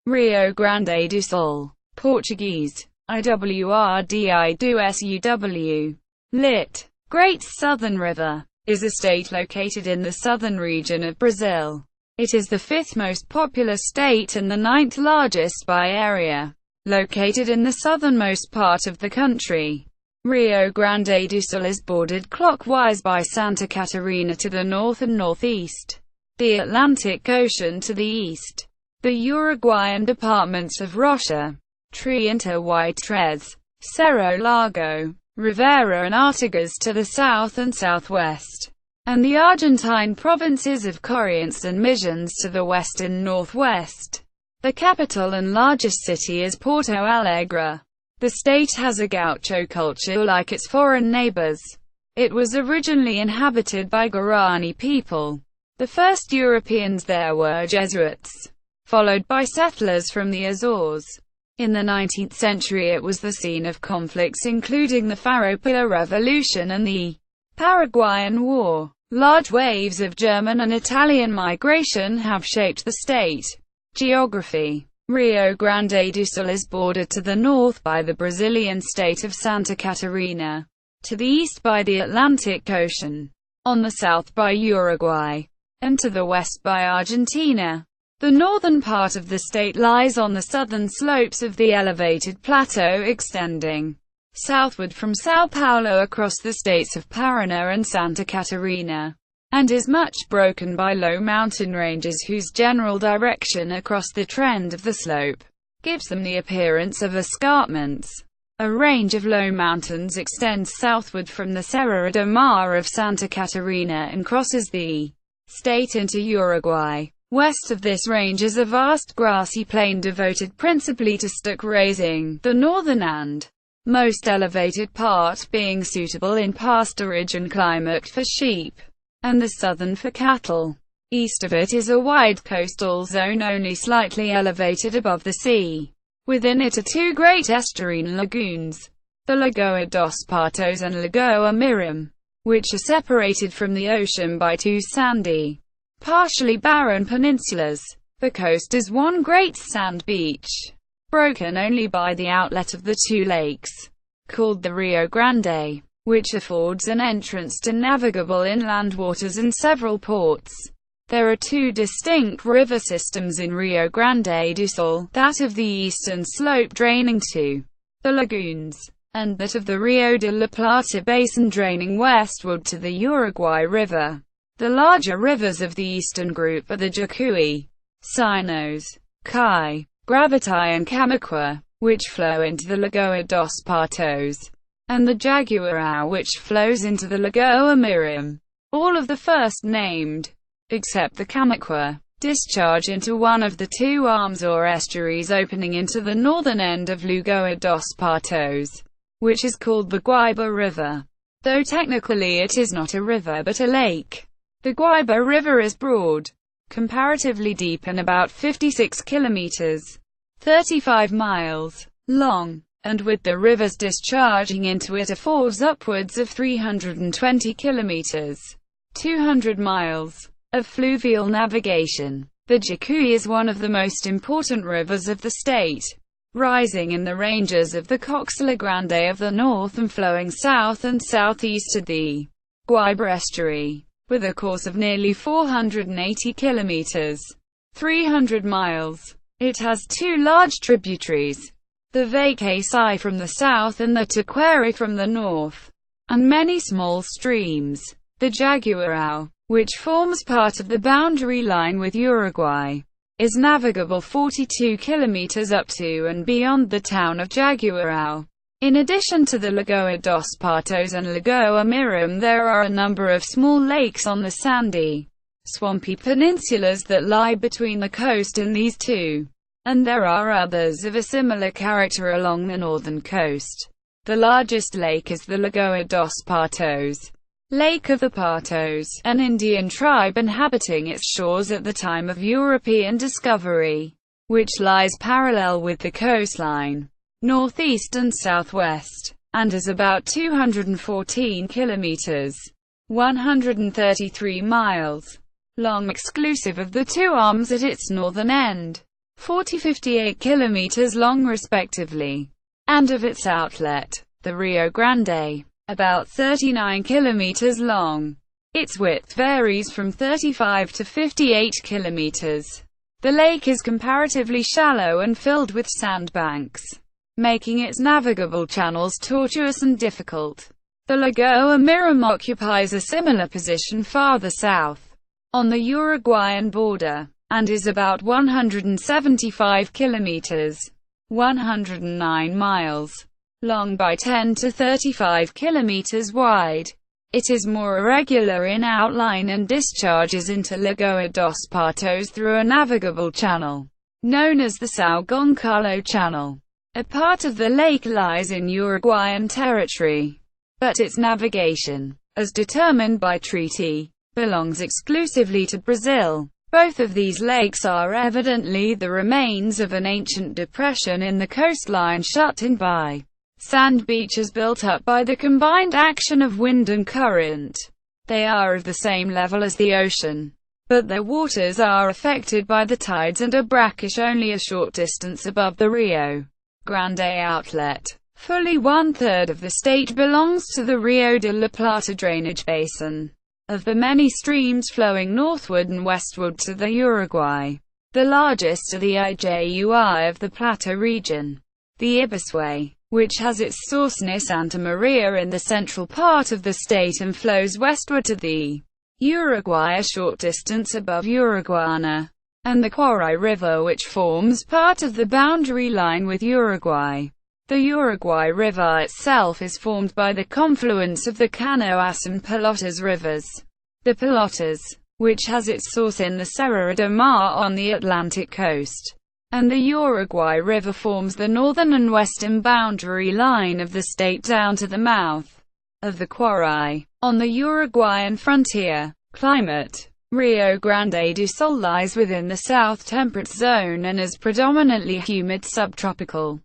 Rio Grande do Sul, Portuguese, Iwrdi do Suw, lit. Great Southern River, is a state located in the southern region of Brazil. It is the fifth most populous state and the ninth largest by area, located in the southernmost part of the country. Rio Grande do Sul is bordered clockwise by Santa Catarina to the north and northeast, the Atlantic Ocean to the east, the Uruguayan departments of Rocha, Treinta y Tres, Cerro Largo, Rivera and Artigas to the south and southwest, and the Argentine provinces of Corrientes and Misiones to the west and northwest. The capital and largest city is Porto Alegre. The state has a Gaúcho culture like its foreign neighbors. It was originally inhabited by Guarani people. The first Europeans there were Jesuits, followed by settlers from the Azores. In the 19th century it was the scene of conflicts including the Farroupilha Revolution and the Paraguayan War. Large waves of German and Italian migration have shaped the state. Geography. Rio Grande do Sul is bordered to the north by the Brazilian state of Santa Catarina, to the east by the Atlantic Ocean, on the south by Uruguay, and to the west by Argentina. The northern part of the state lies on the southern slopes of the elevated plateau extending southward from São Paulo across the states of Paraná and Santa Catarina, and is much broken by low mountain ranges whose general direction across the trend of the slope gives them the appearance of escarpments. A range of low mountains extends southward from the Serra do Mar of Santa Catarina and crosses the state into Uruguay. West of this range is a vast grassy plain devoted principally to stock raising, the northern and most elevated part being suitable in pasturage and climate for sheep, and the southern for cattle. East of it is a wide coastal zone only slightly elevated above the sea. Within it are two great estuarine lagoons, the Lagoa dos Patos and Lagoa Mirim, which are separated from the ocean by two sandy, partially barren peninsulas. The coast is one great sand beach, broken only by the outlet of the two lakes, called the Rio Grande, which affords an entrance to navigable inland waters and several ports. There are two distinct river systems in Rio Grande do Sul, that of the eastern slope draining to the lagoons, and that of the Rio de la Plata basin draining westward to the Uruguay River. The larger rivers of the eastern group are the Jacuí, Sinos, Cai, Gravity and Camaquã, which flow into the Lagoa dos Patos, and the Jaguarão, which flows into the Lagoa Mirim. All of the first named, except the Camaquã, discharge into one of the two arms or estuaries opening into the northern end of Lagoa dos Patos, which is called the Guaíba River, though technically it is not a river but a lake. The Guaíba River is broad, comparatively deep and about 56 kilometers, 35 miles, long, and with the rivers discharging into it affords upwards of 320 kilometers, 200 miles, of fluvial navigation. The Jacuí is one of the most important rivers of the state, rising in the ranges of the Coxilha Grande of the north and flowing south and southeast to the Guaíba estuary, with a course of nearly 480 kilometers, 300 miles. It has two large tributaries, the Vacaçai from the south and the Taquari from the north, and many small streams. The Jaguarão, which forms part of the boundary line with Uruguay, is navigable 42 kilometers up to and beyond the town of Jaguarão. In addition to the Lagoa dos Patos and Lagoa Mirim, there are a number of small lakes on the sandy, swampy peninsulas that lie between the coast and these two, and there are others of a similar character along the northern coast. The largest lake is the Lagoa dos Patos, Lake of the Patos, an Indian tribe inhabiting its shores at the time of European discovery, which lies parallel with the coastline, northeast and southwest, and is about 214 kilometers, 133 miles, long exclusive of the two arms at its northern end. 58 kilometers long respectively, and of its outlet, the Rio Grande, about 39 kilometers long. Its width varies from 35 to 58 kilometers. The lake is comparatively shallow and filled with sandbanks, making its navigable channels tortuous and difficult. The Lagoa Miram occupies a similar position farther south, on the Uruguayan border, and is about 175 kilometers, 109 miles, long by 10 to 35 kilometers wide. It is more irregular in outline and discharges into Lagoa dos Patos through a navigable channel, known as the São Gonçalo Channel. A part of the lake lies in Uruguayan territory, but its navigation, as determined by treaty, belongs exclusively to Brazil. Both of these lakes are evidently the remains of an ancient depression in the coastline shut in by sand beaches built up by the combined action of wind and current. They are of the same level as the ocean, but their waters are affected by the tides and are brackish only a short distance above the Rio Grande outlet. Fully one-third of the state belongs to the Rio de la Plata drainage basin. Of the many streams flowing northward and westward to the Uruguay, the largest are the îʁiw of the Plateau region, the Îsuw, which has its source near Santa Maria in the central part of the state and flows westward to the Uruguay a short distance above Uruguaiana, and the ๊ʁiw River, which forms part of the boundary line with Uruguay. The Uruguay River itself is formed by the confluence of the Canoas and Pelotas rivers. The Pelotas, which has its source in the Serra do Mar on the Atlantic coast, and the Uruguay River forms the northern and western boundary line of the state down to the mouth of the ๊ʁiw. On the Uruguayan frontier. Climate. Rio Grande do Sul lies within the south temperate zone and is predominantly humid subtropical.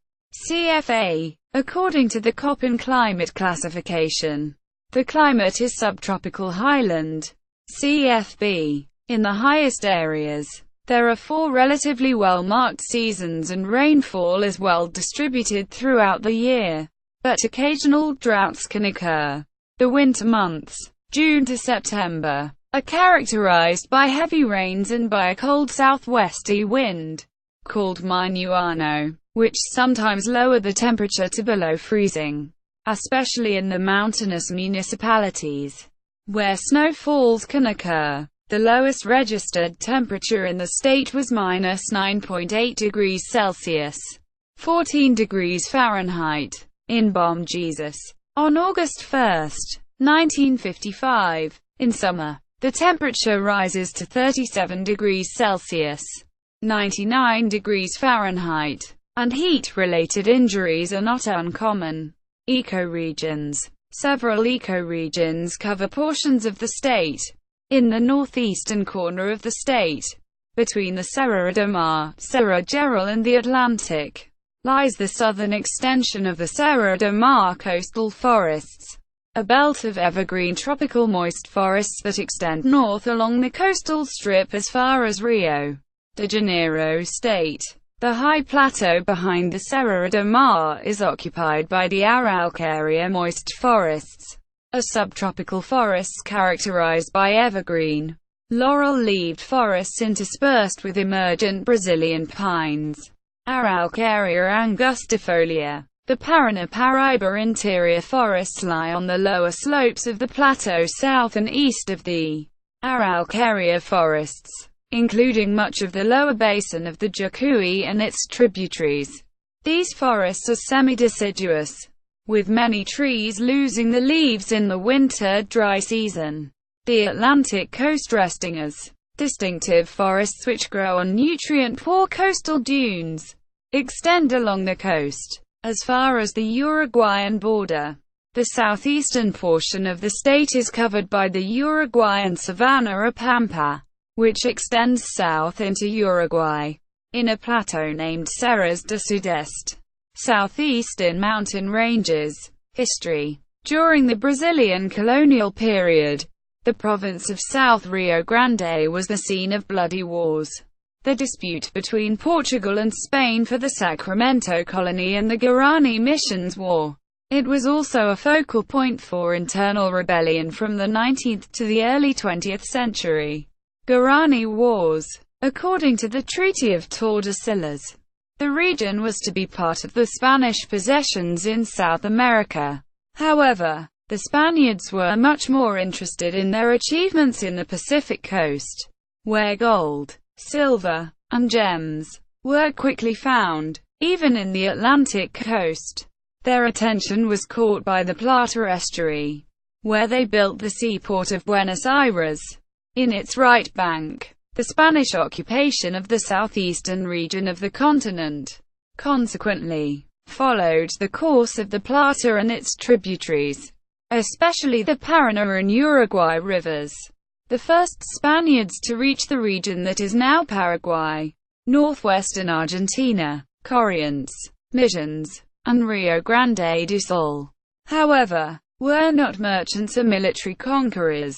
CFA. According to the Köppen climate classification, the climate is subtropical highland. CFB. In the highest areas, there are 4 relatively well-marked seasons and rainfall is well distributed throughout the year, but occasional droughts can occur. The winter months, June to September, are characterized by heavy rains and by a cold southwesterly wind, called minuano, which sometimes lower the temperature to below freezing, especially in the mountainous municipalities, where snowfalls can occur. The lowest registered temperature in the state was -9.8 degrees Celsius, 14 degrees Fahrenheit, in Bom Jesus, on August 1, 1955. In summer, the temperature rises to 37 degrees Celsius, 99 degrees Fahrenheit, and heat-related injuries are not uncommon. Ecoregions. Several ecoregions cover portions of the state. In the northeastern corner of the state, between the Serra do Mar, Serra Geral and the Atlantic, lies the southern extension of the Serra do Mar coastal forests, a belt of evergreen tropical moist forests that extend north along the coastal strip as far as Rio de Janeiro state. The high plateau behind the Serra do Mar is occupied by the Araucaria moist forests, a subtropical forests characterized by evergreen, laurel-leaved forests interspersed with emergent Brazilian pines, Araucaria angustifolia. The Paraná Paraíba interior forests lie on the lower slopes of the plateau south and east of the Araucaria forests, including much of the lower basin of the Jucuí and its tributaries. These forests are semi-deciduous, with many trees losing the leaves in the winter dry season. The Atlantic coast resting as distinctive forests which grow on nutrient-poor coastal dunes, extend along the coast, as far as the Uruguayan border. The southeastern portion of the state is covered by the Uruguayan savanna or pampa, which extends south into Uruguay, in a plateau named Serras do Sudeste. Southeastern mountain ranges. History. During the Brazilian colonial period, the province of South Rio Grande was the scene of bloody wars. The dispute between Portugal and Spain for the Sacramento colony and the Guarani missions war. It was also a focal point for internal rebellion from the 19th to the early 20th century. Guarani Wars. According to the Treaty of Tordesillas, the region was to be part of the Spanish possessions in South America. However, the Spaniards were much more interested in their achievements in the Pacific coast, where gold, silver, and gems were quickly found. Even in the Atlantic coast, their attention was caught by the Plata estuary, where they built the seaport of Buenos Aires. In its right bank, the Spanish occupation of the southeastern region of the continent, consequently, followed the course of the Plata and its tributaries, especially the Paraná and Uruguay rivers. The first Spaniards to reach the region that is now Paraguay, northwestern Argentina, Corrientes, Misiones, and Rio Grande do Sul, however, were not merchants or military conquerors.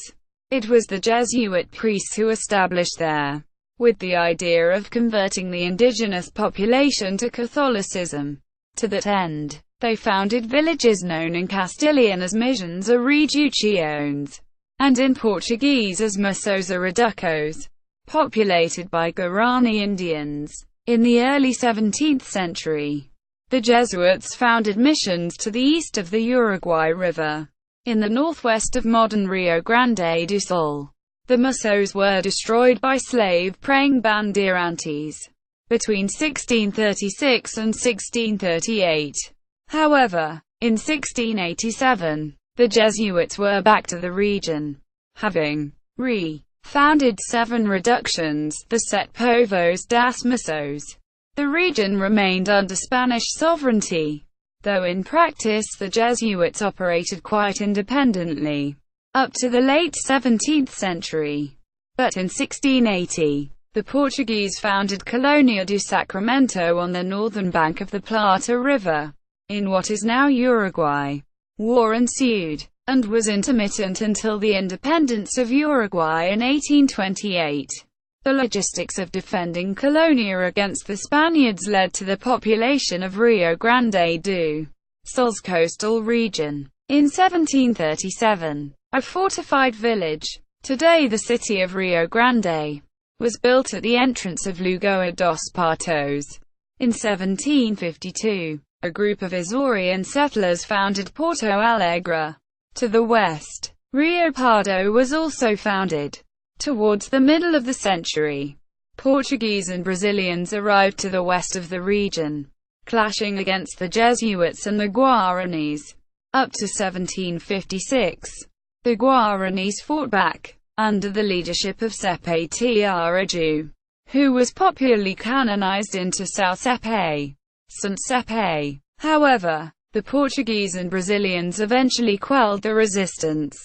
It was the Jesuit priests who established there, with the idea of converting the indigenous population to Catholicism. To that end, they founded villages known in Castilian as missions or reducciones, and in Portuguese as missões or reductos, populated by Guarani Indians. In the early 17th century, the Jesuits founded missions to the east of the Uruguay River, in the northwest of modern Rio Grande do Sul. The missões were destroyed by slave-praying bandeirantes between 1636 and 1638. However, in 1687, the Jesuits were back to the region, having founded 7 reductions, the Sete Povos das Missões. The region remained under Spanish sovereignty, though in practice the Jesuits operated quite independently, up to the late 17th century. But in 1680, the Portuguese founded Colônia do Sacramento on the northern bank of the Plata River, in what is now Uruguay. War ensued, and was intermittent until the independence of Uruguay in 1828. The logistics of defending Colonia against the Spaniards led to the population of Rio Grande do Sul's coastal region. In 1737, a fortified village, today the city of Rio Grande, was built at the entrance of Lagoa dos Patos. In 1752, a group of Azorean settlers founded Porto Alegre. To the west, Rio Pardo was also founded. Towards the middle of the century, Portuguese and Brazilians arrived to the west of the region, clashing against the Jesuits and the Guaranis. Up to 1756, the Guaranis fought back, under the leadership of Sepe Tiaraju, who was popularly canonized into São Sepe, Saint Sepe. However, the Portuguese and Brazilians eventually quelled the resistance,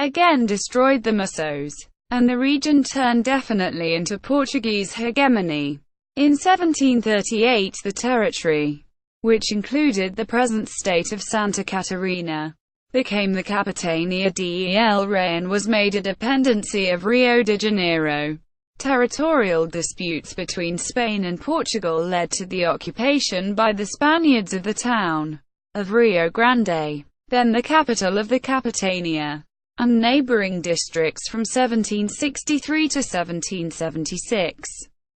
again destroyed the Missões, and the region turned definitely into Portuguese hegemony. In 1738 the territory, which included the present state of Santa Catarina, became the Capitania del Rei and was made a dependency of Rio de Janeiro. Territorial disputes between Spain and Portugal led to the occupation by the Spaniards of the town of Rio Grande, then the capital of the Capitania, and neighboring districts from 1763 to 1776,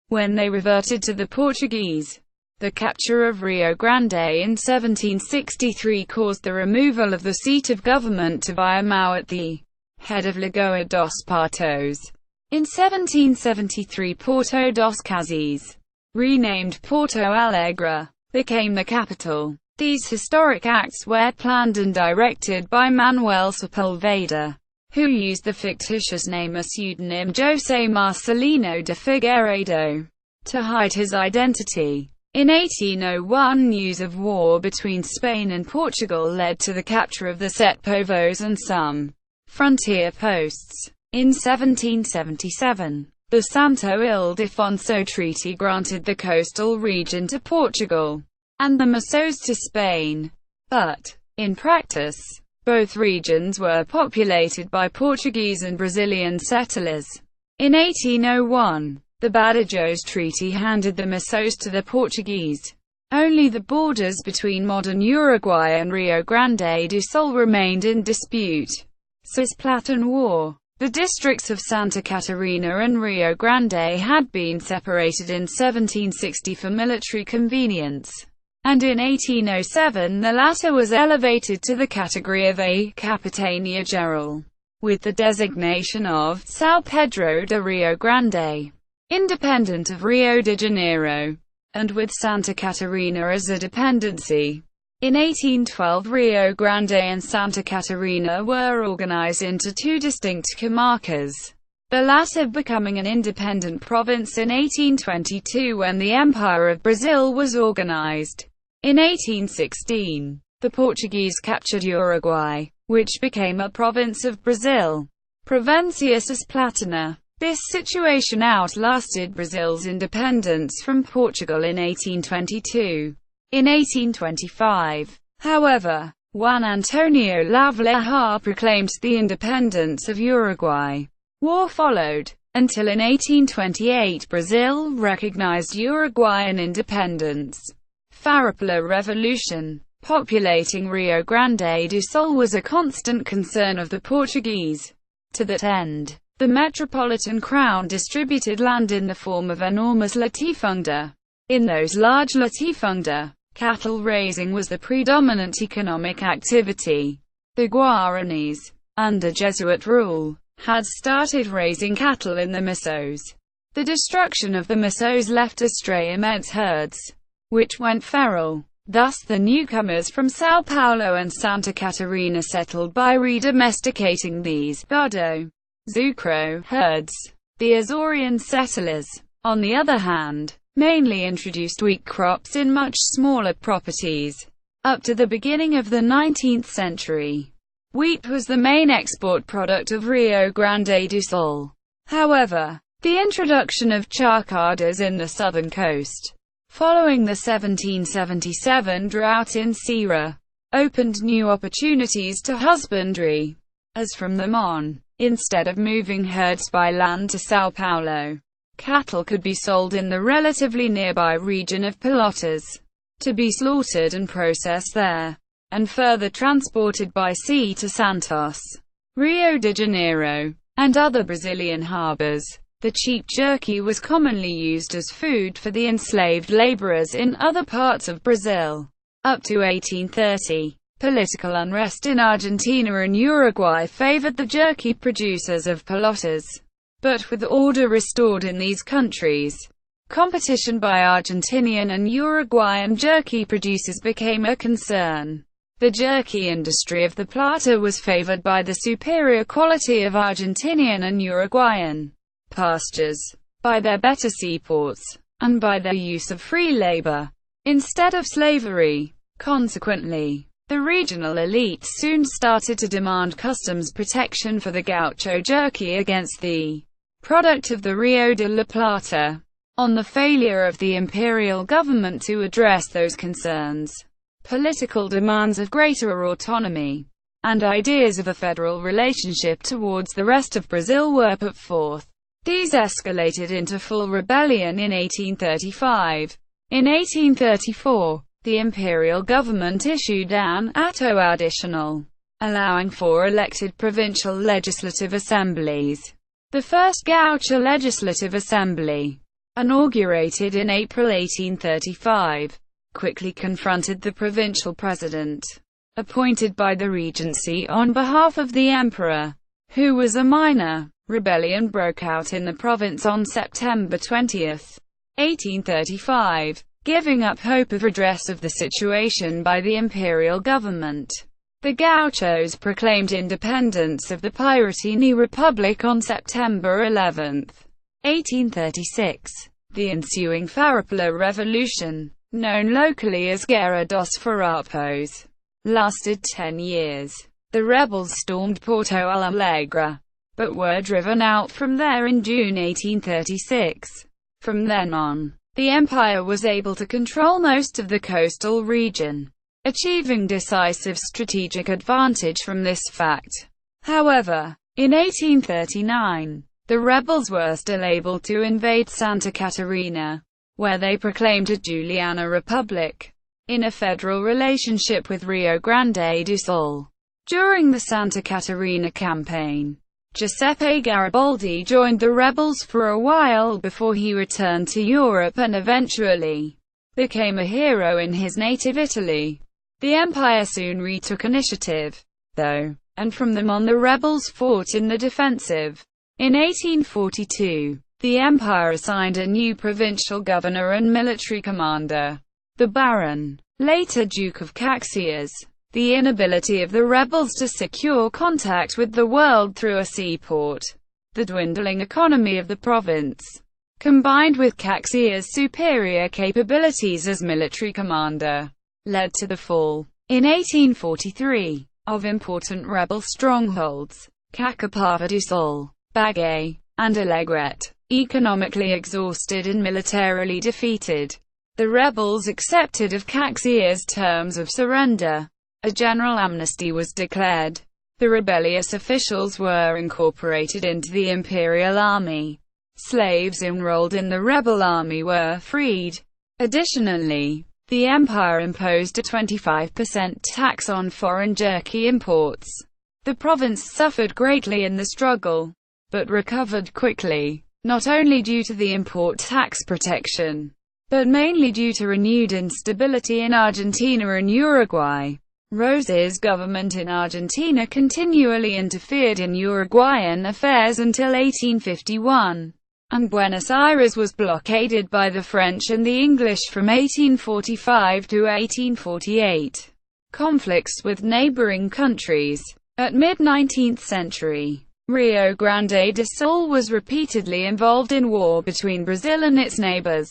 when they reverted to the Portuguese. The capture of Rio Grande in 1763 caused the removal of the seat of government to Viamão at the head of Lagoa dos Patos. In 1773 Porto dos Cazes, renamed Porto Alegre, became the capital. These historic acts were planned and directed by Manuel Sepulveda, who used the fictitious name or pseudonym José Marcelino de Figueiredo to hide his identity. In 1801 news of war between Spain and Portugal led to the capture of the Sete Povos and some frontier posts. In 1777, the Santo Ildefonso Treaty granted the coastal region to Portugal, and the Missões to Spain. But, in practice, both regions were populated by Portuguese and Brazilian settlers. In 1801, The Badajoz Treaty handed the Missões to the Portuguese. Only the borders between modern Uruguay and Rio Grande do Sul remained in dispute. Cisplatin War. The districts of Santa Catarina and Rio Grande had been separated in 1760 for military convenience, and in 1807 the latter was elevated to the category of a capitania geral, with the designation of São Pedro de Rio Grande, independent of Rio de Janeiro, and with Santa Catarina as a dependency. In 1812 Rio Grande and Santa Catarina were organized into two distinct comarcas, the latter becoming an independent province in 1822 when the Empire of Brazil was organized. In 1816, the Portuguese captured Uruguay, which became a province of Brazil. Província Cisplatina. This situation outlasted Brazil's independence from Portugal in 1822. In 1825, however, Juan Antonio Lavleja proclaimed the independence of Uruguay. War followed, until in 1828 Brazil recognized Uruguayan independence. Farroupilha Revolution. Populating Rio Grande do Sul was a constant concern of the Portuguese. To that end, the Metropolitan Crown distributed land in the form of enormous latifunda. In those large latifunda, cattle raising was the predominant economic activity. The Guaranis, under Jesuit rule, had started raising cattle in the Missões. The destruction of the Missões left astray immense herds, which went feral. Thus the newcomers from São Paulo and Santa Catarina settled by redomesticating these gado, zucro herds. The Azorean settlers, on the other hand, mainly introduced wheat crops in much smaller properties. Up to the beginning of the 19th century, wheat was the main export product of Rio Grande do Sul. However, the introduction of charcadas in the southern coast, following the 1777 drought in Ceará, opened new opportunities to husbandry. As from them on, instead of moving herds by land to São Paulo, cattle could be sold in the relatively nearby region of Pelotas, to be slaughtered and processed there, and further transported by sea to Santos, Rio de Janeiro, and other Brazilian harbors. The cheap jerky was commonly used as food for the enslaved laborers in other parts of Brazil. Up to 1830, political unrest in Argentina and Uruguay favored the jerky producers of Pelotas. But with order restored in these countries, competition by Argentinian and Uruguayan jerky producers became a concern. The jerky industry of the Plata was favored by the superior quality of Argentinian and Uruguayan pastures, by their better seaports, and by their use of free labor, instead of slavery. Consequently, the regional elite soon started to demand customs protection for the Gaúcho jerky against the product of the Rio de la Plata. On the failure of the imperial government to address those concerns, political demands of greater autonomy, and ideas of a federal relationship towards the rest of Brazil were put forth. These escalated into full rebellion in 1835. In 1834, the imperial government issued an ato adicional, allowing for elected provincial legislative assemblies. The first Gaúcho Legislative Assembly, inaugurated in April 1835, quickly confronted the provincial president, appointed by the Regency on behalf of the emperor, who was a minor. Rebellion broke out in the province on September 20, 1835, giving up hope of redress of the situation by the imperial government. The Gauchos proclaimed independence of the Piratini Republic on September 11, 1836. The ensuing Farroupilha Revolution, known locally as Guerra dos Farrapos, lasted 10 years. The rebels stormed Porto Alegre, but were driven out from there in June 1836. From then on, the empire was able to control most of the coastal region, achieving decisive strategic advantage from this fact. However, in 1839, the rebels were still able to invade Santa Catarina, where they proclaimed a Juliana Republic, in a federal relationship with Rio Grande do Sul. During the Santa Catarina campaign, Giuseppe Garibaldi joined the rebels for a while before he returned to Europe and eventually became a hero in his native Italy. The empire soon retook initiative, though, and from then on the rebels fought in the defensive. In 1842, the empire assigned a new provincial governor and military commander, the Baron, later Duke of Caxias. The inability of the rebels to secure contact with the world through a seaport, the dwindling economy of the province, combined with Caxias' superior capabilities as military commander, led to the fall, in 1843, of important rebel strongholds, Caçapava do Sul, Bagué, and ʻʏiw. Economically exhausted and militarily defeated, the rebels accepted of Caxias' terms of surrender. A general amnesty was declared. The rebellious officials were incorporated into the imperial army. Slaves enrolled in the rebel army were freed. Additionally, the empire imposed a 25% tax on foreign jerky imports. The province suffered greatly in the struggle, but recovered quickly, not only due to the import tax protection, but mainly due to renewed instability in Argentina and Uruguay. Rosa's government in Argentina continually interfered in Uruguayan affairs until 1851, and Buenos Aires was blockaded by the French and the English from 1845 to 1848. Conflicts with neighboring countries. At mid-19th century, Rio Grande do Sul was repeatedly involved in war between Brazil and its neighbors.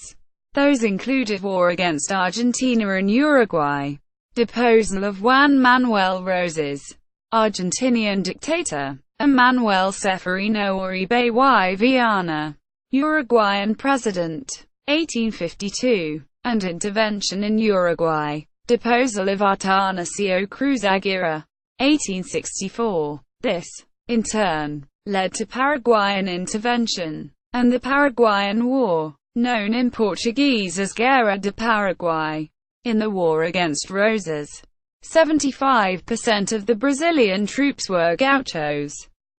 Those included war against Argentina and Uruguay, deposal of Juan Manuel Rosas, Argentinian dictator, and Manuel Ceferino Uribe y Viana, Uruguayan president, 1852, and intervention in Uruguay, deposal of Atanasio Cruz Aguirre, 1864. This, in turn, led to Paraguayan intervention, and the Paraguayan War, known in Portuguese as Guerra de Paraguay. In the war against Rosas, 75% of the Brazilian troops were gauchos.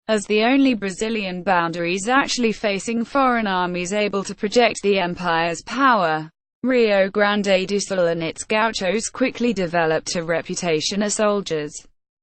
As the only Brazilian boundaries actually facing foreign armies able to project the empire's power, Rio Grande do Sul and its gauchos quickly developed a reputation as soldiers.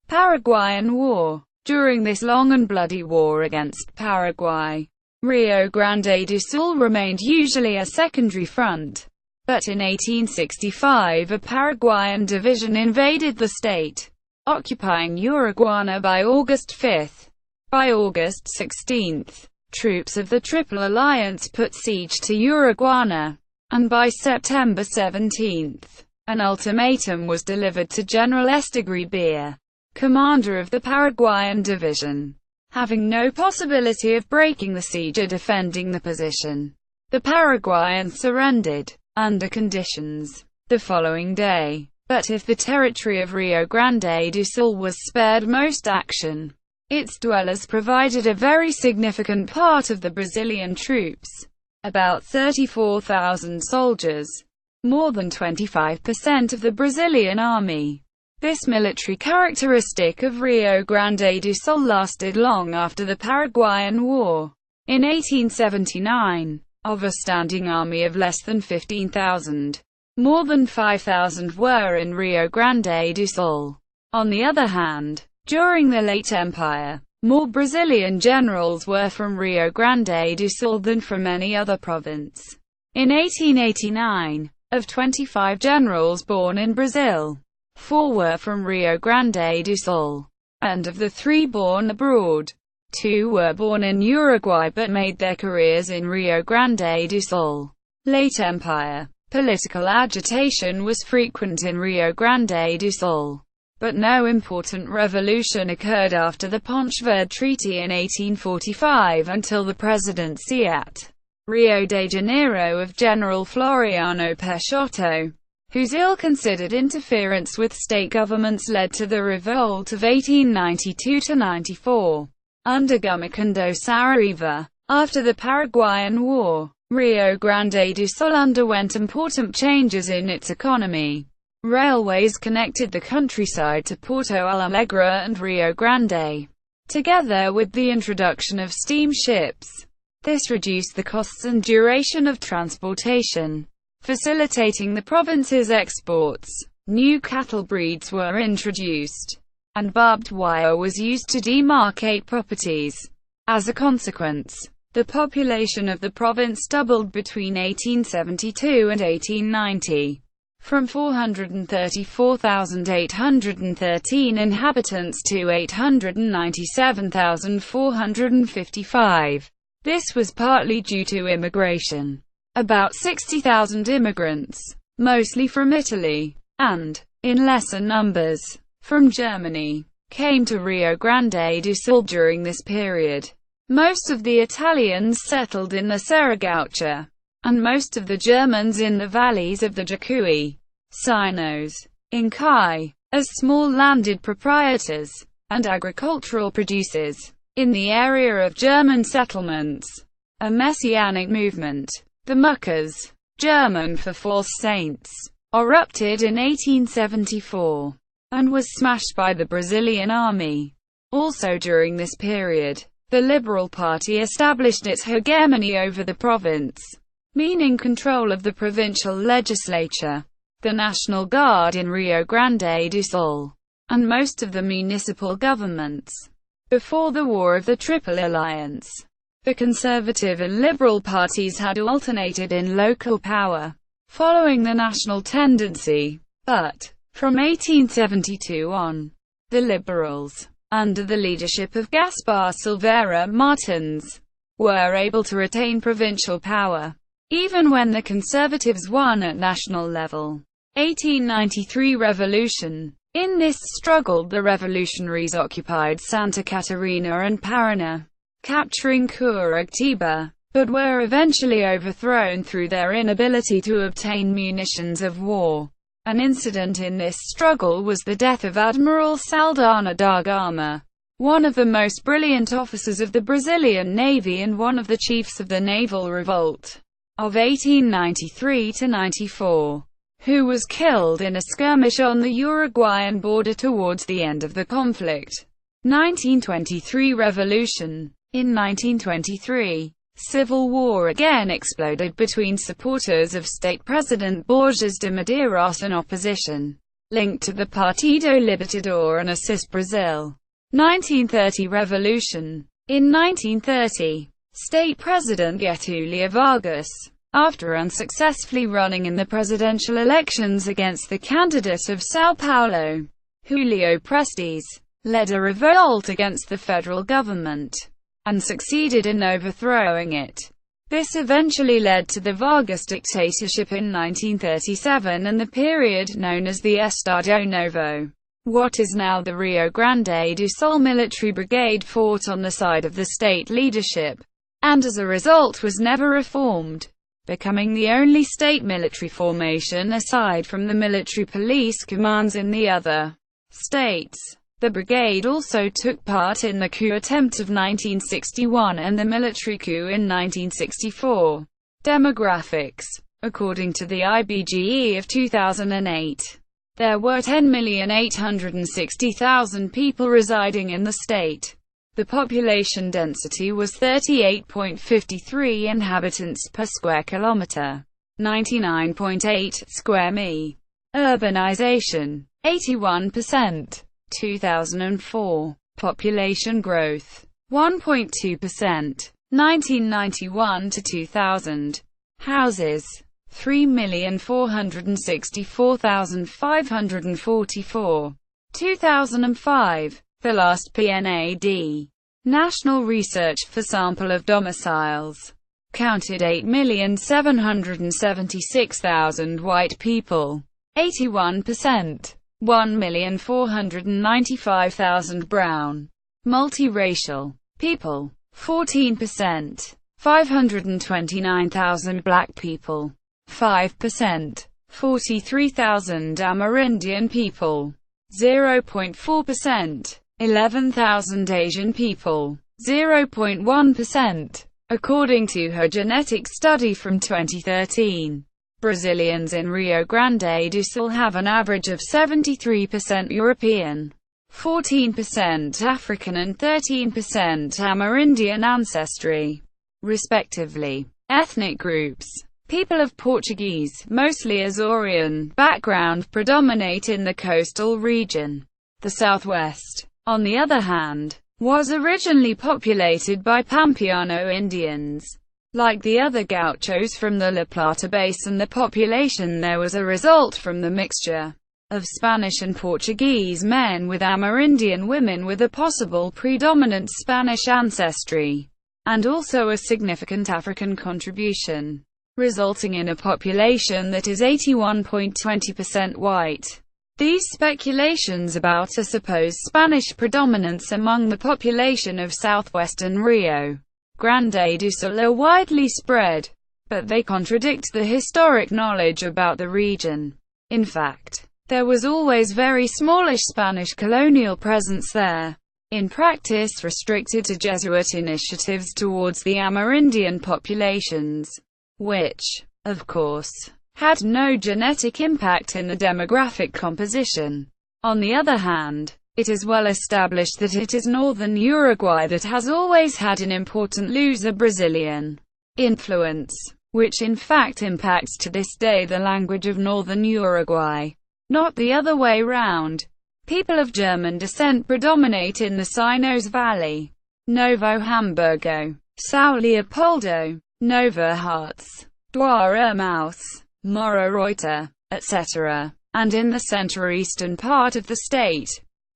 Paraguayan War. During this long and bloody war against Paraguay, Rio Grande do Sul remained usually a secondary front. But in 1865 a Paraguayan division invaded the state, occupying Uruguay by August 5. By August 16, troops of the Triple Alliance put siege to Uruguay, and by September 17, an ultimatum was delivered to General Estigarribia, commander of the Paraguayan division. Having no possibility of breaking the siege or defending the position, the Paraguayans surrendered under conditions the following day. But if the territory of Rio Grande do Sul was spared most action, its dwellers provided a very significant part of the Brazilian troops, about 34,000 soldiers, more than 25% of the Brazilian army. This military characteristic of Rio Grande do Sul lasted long after the Paraguayan War. In 1879, of a standing army of less than 15,000, more than 5,000 were in Rio Grande do Sul. On the other hand, during the late empire, more Brazilian generals were from Rio Grande do Sul than from any other province. In 1889, of 25 generals born in Brazil, 4 were from Rio Grande do Sul, and of the 3 born abroad, 2 were born in Uruguay but made their careers in Rio Grande do Sul. Late empire. Political agitation was frequent in Rio Grande do Sul, but no important revolution occurred after the Ponte Verde Treaty in 1845 until the presidency at Rio de Janeiro of General Floriano Peixoto, whose ill-considered interference with state governments led to the revolt of 1892–94. Under Gumercando Saraiva, After the Paraguayan War, Rio Grande do Sul underwent important changes in its economy. Railways connected the countryside to Porto Alegre and Rio Grande, together with the introduction of steamships. This reduced the costs and duration of transportation, facilitating the province's exports. New cattle breeds were introduced, and barbed wire was used to demarcate properties. As a consequence, the population of the province doubled between 1872 and 1890, from 434,813 inhabitants to 897,455. This was partly due to immigration. About 60,000 immigrants, mostly from Italy, and, in lesser numbers, from Germany, came to Rio Grande do Sul during this period. Most of the Italians settled in the Serra Gaúcha, and most of the Germans in the valleys of the Jucuy, Sinos, Incaí, as small landed proprietors, and agricultural producers. In the area of German settlements, a messianic movement, the Muckers, German for false saints, erupted in 1874, and was smashed by the Brazilian army. Also during this period, the Liberal Party established its hegemony over the province, meaning control of the provincial legislature, the National Guard in Rio Grande do Sul, and most of the municipal governments. Before the War of the Triple Alliance, the Conservative and Liberal parties had alternated in local power, following the national tendency, but, from 1872 on, the Liberals, under the leadership of Gaspar Silveira Martins, were able to retain provincial power, even when the Conservatives won at national level. 1893 Revolution. In this struggle the revolutionaries occupied Santa Catarina and Paraná, capturing Curitiba, but were eventually overthrown through their inability to obtain munitions of war. An incident in this struggle was the death of Admiral Saldanha da Gama, one of the most brilliant officers of the Brazilian Navy and one of the chiefs of the naval revolt of 1893–94. Who was killed in a skirmish on the Uruguayan border towards the end of the conflict. 1923 Revolution. In 1923, civil war again exploded between supporters of state President Borges de Medeiros and opposition, linked to the Partido Libertador and Assis Brasil. 1930 Revolution. In 1930, state President Getúlio Vargas, after unsuccessfully running in the presidential elections against the candidate of São Paulo, Julio Prestes, led a revolt against the federal government, and succeeded in overthrowing it. This eventually led to the Vargas dictatorship in 1937 and the period known as the Estado Novo. What is now the Rio Grande do Sul military brigade fought on the side of the state leadership, and as a result was never reformed, becoming the only state military formation aside from the military police commands in the other states. The brigade also took part in the coup attempt of 1961 and the military coup in 1964. Demographics. According to the IBGE of 2008, there were 10,860,000 people residing in the state. The population density was 38.53 inhabitants per square kilometre, 99.8 square mi. Urbanization, 81%. 2004. Population growth, 1.2%. 1991 to 2000. Houses, 3,464,544. 2005. The last PNAD, National Research for Sample of Domiciles, counted 8,776,000 white people, 81%, 1,495,000 brown, multiracial people, 14%, 529,000 black people, 5%, 43,000 Amerindian people, 0.4%, 11,000 Asian people, 0.1%, according to her genetic study from 2013. Brazilians in Rio Grande do Sul have an average of 73% European, 14% African and 13% Amerindian ancestry, respectively. Ethnic groups. People of Portuguese, mostly Azorean, background predominate in the coastal region. The southwest, on the other hand, was originally populated by Pampeano Indians. Like the other gauchos from the La Plata Basin, the population there was a result from the mixture of Spanish and Portuguese men with Amerindian women with a possible predominant Spanish ancestry, and also a significant African contribution, resulting in a population that is 81.20% white. These speculations about a supposed Spanish predominance among the population of southwestern Rio Grande do Sul are widely spread, but they contradict the historic knowledge about the region. In fact, there was always very smallish Spanish colonial presence there, in practice restricted to Jesuit initiatives towards the Amerindian populations, which, of course, had no genetic impact in the demographic composition. On the other hand, it is well established that it is northern Uruguay that has always had an important Luso-Brazilian influence, which in fact impacts to this day the language of northern Uruguay, not the other way round. People of German descent predominate in the Sinos Valley, Novo Hamburgo, São Leopoldo, Nova Hartz, Guaramaus, Morro Reuter, etc., and in the central-eastern part of the state,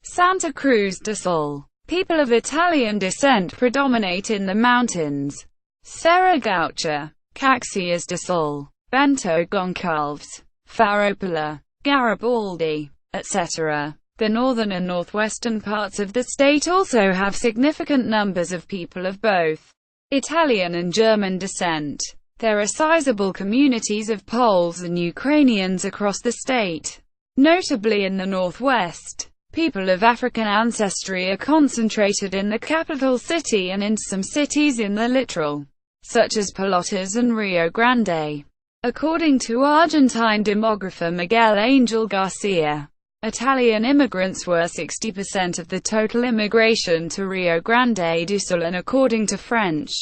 Santa Cruz do Sul. People of Italian descent predominate in the mountains, Serra Gaúcha, Caxias do Sul, Bento Gonçalves, Farroupilha, Garibaldi, etc. The northern and northwestern parts of the state also have significant numbers of people of both Italian and German descent. There are sizable communities of Poles and Ukrainians across the state. Notably in the northwest, people of African ancestry are concentrated in the capital city and in some cities in the littoral, such as Pelotas and Rio Grande. According to Argentine demographer Miguel Angel Garcia, Italian immigrants were 60% of the total immigration to Rio Grande do Sul, and according to French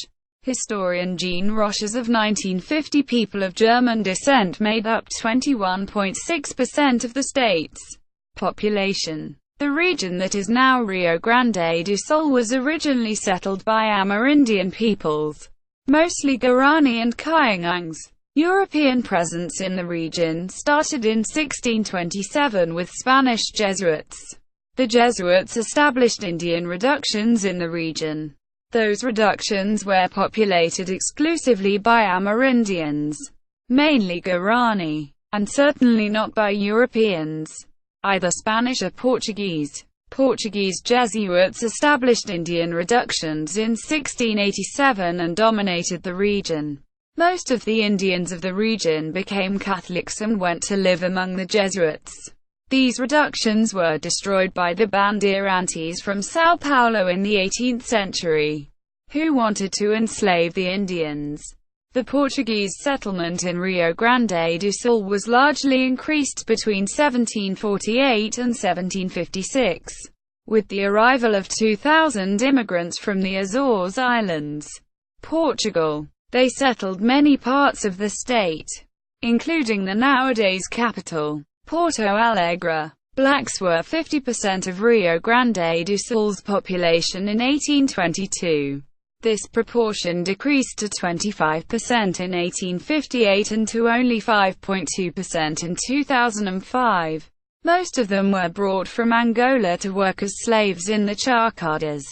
historian Jean Roches of 1950, people of German descent made up 21.6% of the state's population. The region that is now Rio Grande do Sul was originally settled by Amerindian peoples, mostly Guarani and ʻʁiw. European presence in the region started in 1627 with Spanish Jesuits. The Jesuits established Indian reductions in the region. Those reductions were populated exclusively by Amerindians, mainly Guarani, and certainly not by Europeans, either Spanish or Portuguese. Portuguese Jesuits established Indian reductions in 1687 and dominated the region. Most of the Indians of the region became Catholics and went to live among the Jesuits. These reductions were destroyed by the Bandeirantes from São Paulo in the 18th century, who wanted to enslave the Indians. The Portuguese settlement in Rio Grande do Sul was largely increased between 1748 and 1756, with the arrival of 2,000 immigrants from the Azores Islands, Portugal. They settled many parts of the state, including the nowadays capital, Porto Alegre. Blacks were 50% of Rio Grande do Sul's population in 1822. This proportion decreased to 25% in 1858 and to only 5.2% in 2005. Most of them were brought from Angola to work as slaves in the charcadas.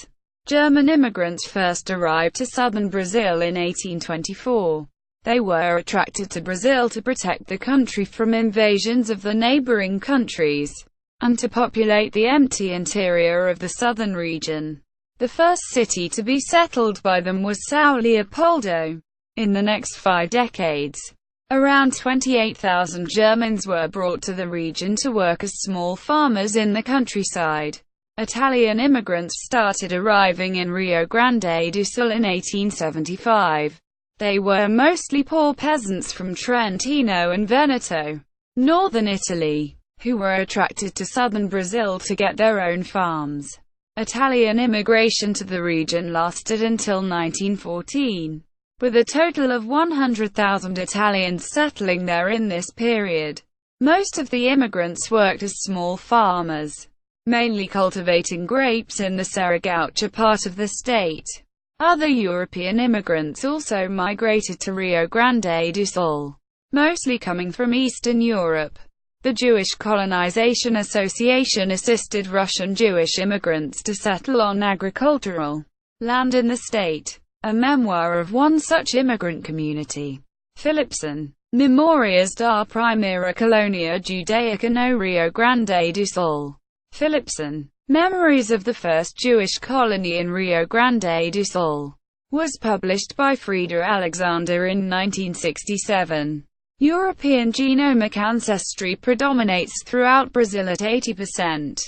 German immigrants first arrived to southern Brazil in 1824. They were attracted to Brazil to protect the country from invasions of the neighboring countries, and to populate the empty interior of the southern region. The first city to be settled by them was São Leopoldo. In the next 5 decades, around 28,000 Germans were brought to the region to work as small farmers in the countryside. Italian immigrants started arriving in Rio Grande do Sul in 1875. They were mostly poor peasants from Trentino and Veneto, northern Italy, who were attracted to southern Brazil to get their own farms. Italian immigration to the region lasted until 1914, with a total of 100,000 Italians settling there in this period. Most of the immigrants worked as small farmers, mainly cultivating grapes in the Serra Gaúcha part of the state. Other European immigrants also migrated to Rio Grande do Sul, mostly coming from Eastern Europe. The Jewish Colonization Association assisted Russian Jewish immigrants to settle on agricultural land in the state. A memoir of one such immigrant community, Philipson, Memórias da Primeira Colônia Judaica no Rio Grande do Sul. Philipson, Memories of the First Jewish Colony in Rio Grande do Sul, was published by Frieda Alexander in 1967. European genomic ancestry predominates throughout Brazil at 80%,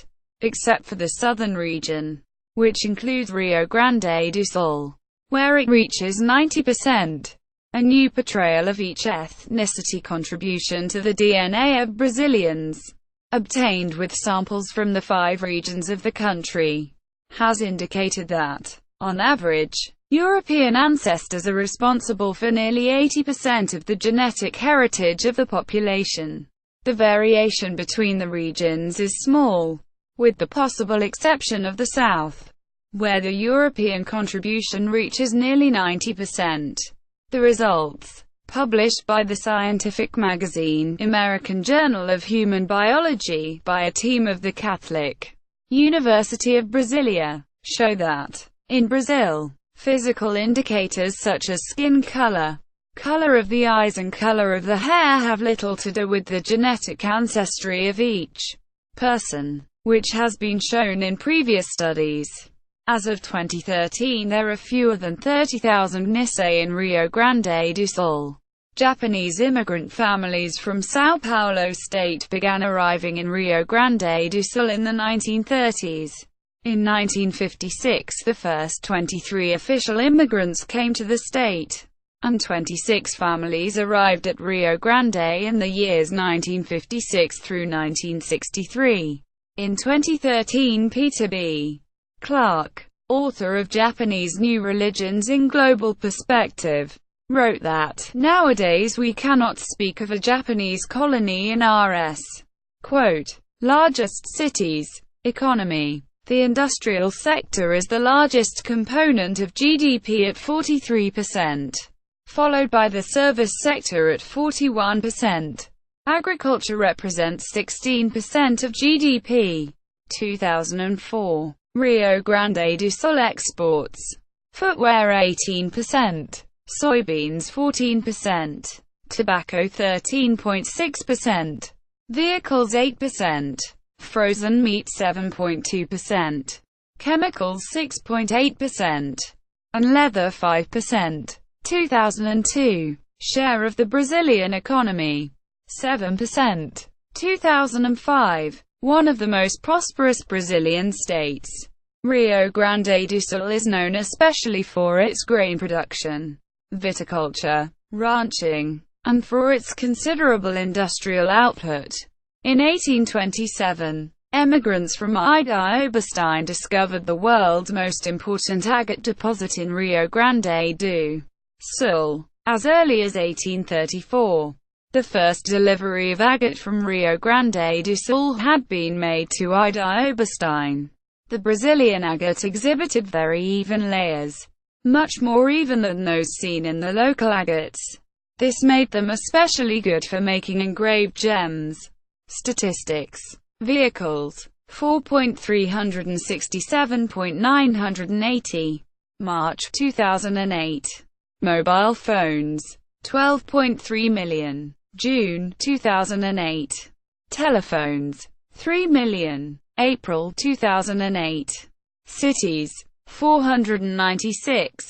except for the southern region, which includes Rio Grande do Sul, where it reaches 90%. A new portrayal of each ethnicity contribution to the DNA of Brazilians, obtained with samples from the 5 regions of the country, has indicated that, on average, European ancestors are responsible for nearly 80% of the genetic heritage of the population. The variation between the regions is small, with the possible exception of the South, where the European contribution reaches nearly 90%. The results, published by the scientific magazine American Journal of Human Biology by a team of the Catholic University of Brasilia, show that, in Brazil, physical indicators such as skin color, color of the eyes and color of the hair have little to do with the genetic ancestry of each person, which has been shown in previous studies. As of 2013, there are fewer than 30,000 Nisei in Rio Grande do Sul. Japanese immigrant families from São Paulo state began arriving in Rio Grande do Sul in the 1930s. In 1956, the first 23 official immigrants came to the state, and 26 families arrived at Rio Grande in the years 1956 through 1963. In 2013, Peter B. Clark, author of Japanese New Religions in Global Perspective, wrote that, "Nowadays we cannot speak of a Japanese colony in R.S. Quote, largest cities. Economy. The industrial sector is the largest component of GDP at 43%, followed by the service sector at 41%. Agriculture represents 16% of GDP. 2004. Rio Grande do Sul exports footwear 18%, soybeans 14%, tobacco 13.6%, vehicles 8%, frozen meat 7.2%, chemicals 6.8%, and leather 5%. 2002. Share of the Brazilian economy 7%. 2005. One of the most prosperous Brazilian states. Rio Grande do Sul is known especially for its grain production, viticulture, ranching, and for its considerable industrial output. In 1827, emigrants from Ida Oberstein discovered the world's most important agate deposit in Rio Grande do Sul. As early as 1834, the first delivery of agate from Rio Grande do Sul had been made to Ida Oberstein. The Brazilian agate exhibited very even layers, much more even than those seen in the local agates. This made them especially good for making engraved gems. Statistics. Vehicles 4.367.980. March 2008. Mobile phones 12.3 million. June 2008. Telephones 3 million. April 2008. Cities 496.